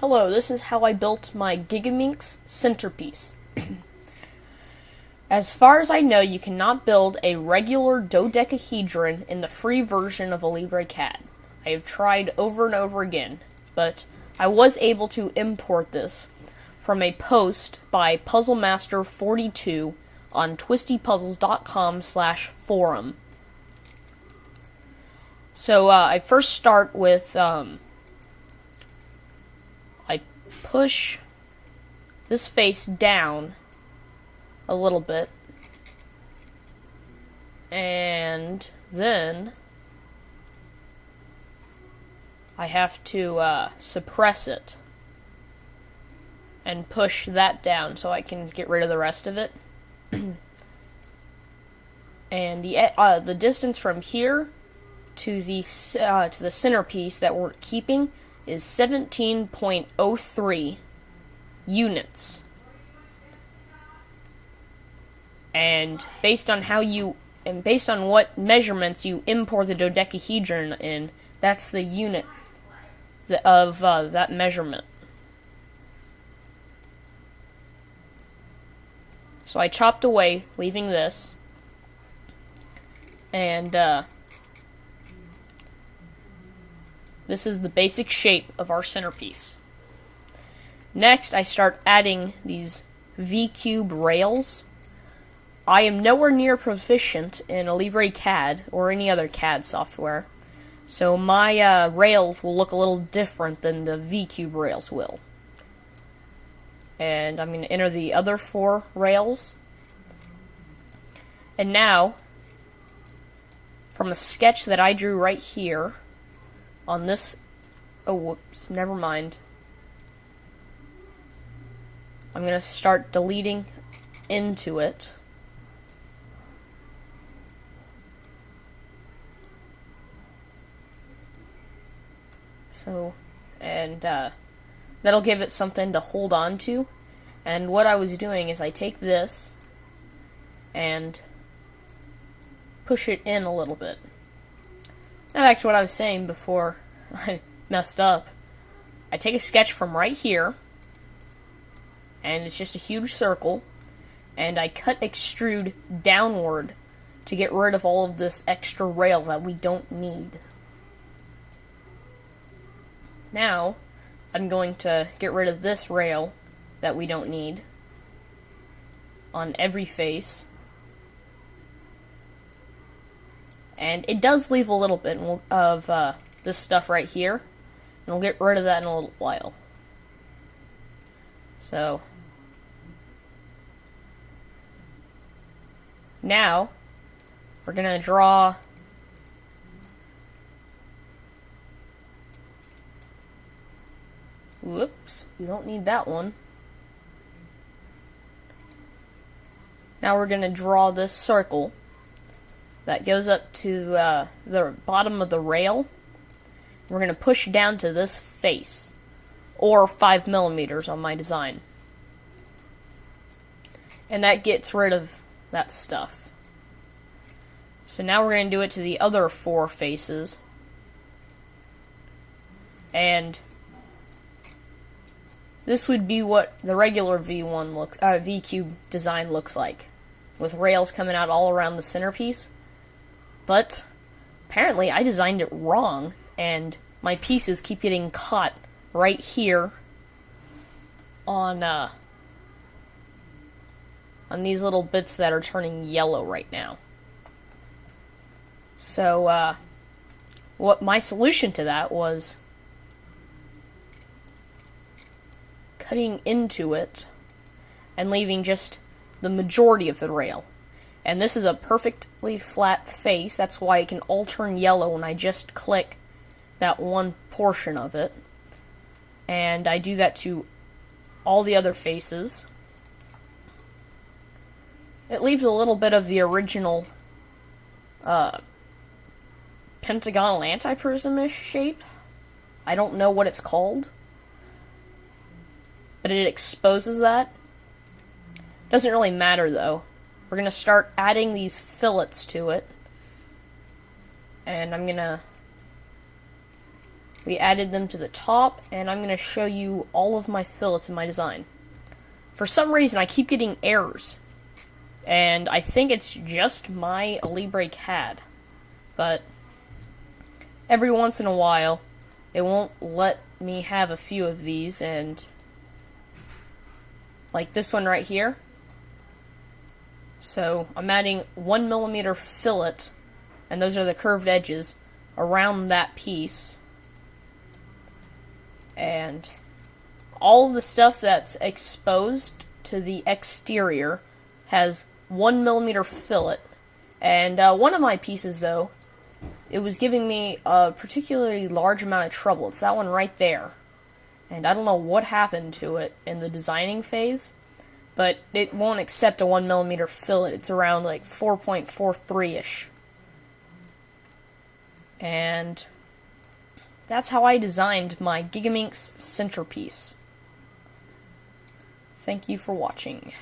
Hello, this is how I built my gigaminx centerpiece. As far as I know, you cannot build a regular dodecahedron in the free version of a LibreCAD. I have tried over and over again, but I was able to import this from a post by PuzzleMaster42 on twistypuzzles.com/forum. So I first start with I push this face down a little bit, and then I have to suppress it and push that down so I can get rid of the rest of it. And the distance from here to the centerpiece that we're keeping is 17.03 units. And based on what measurements you import the dodecahedron in, that's the unit of that measurement. So I chopped away, leaving this, and this is the basic shape of our centerpiece. Next, I start adding these V-cube rails. I am nowhere near proficient in a LibreCAD or any other CAD software, so my rails will look a little different than the V-cube rails will. And I'm going to enter the other 4 rails. And now, from a sketch that I drew right here, on this, oh whoops, never mind. I'm going to start deleting into it. So, and that'll give it something to hold on to. And what I was doing is I take this and push it in a little bit. Now back to what I was saying before I messed up. I take a sketch from right here, and it's just a huge circle, and I cut extrude downward to get rid of all of this extra rail that we don't need. Now, I'm going to get rid of this rail that we don't need on every face. And it does leave a little bit of this stuff right here, and we'll get rid of that in a little while. So, now, we're going to draw whoops, you don't need that one. Now we're going to draw this circle that goes up to the bottom of the rail. We're going to push down to this face, or 5mm on my design. And that gets rid of that stuff. So now we're going to do it to the other 4 faces. And this would be what the regular V-cube design looks like, with rails coming out all around the centerpiece. But apparently I designed it wrong, and my pieces keep getting caught right here on these little bits that are turning yellow right now. So what my solution to that was cutting into it and leaving just the majority of the rail. And this is a perfectly flat face, that's why it can all turn yellow when I just click that one portion of it. And I do that to all the other faces. It leaves a little bit of the original pentagonal antiprism-ish shape. I don't know what it's called, but it exposes that. Doesn't really matter though. We're going to start adding these fillets to it. And I'm going to We added them to the top, and I'm going to show you all of my fillets in my design. For some reason, I keep getting errors, and I think it's just my Libre CAD, but every once in a while, it won't let me have a few of these, and like this one right here. So I'm adding 1mm fillet, and those are the curved edges, around that piece. And all of the stuff that's exposed to the exterior has 1mm fillet. And one of my pieces, though, it was giving me a particularly large amount of trouble. It's that one right there. And I don't know what happened to it in the designing phase, but it won't accept a 1mm fillet. It's around like 4.43-ish. And that's how I designed my gigaminx centerpiece. Thank you for watching.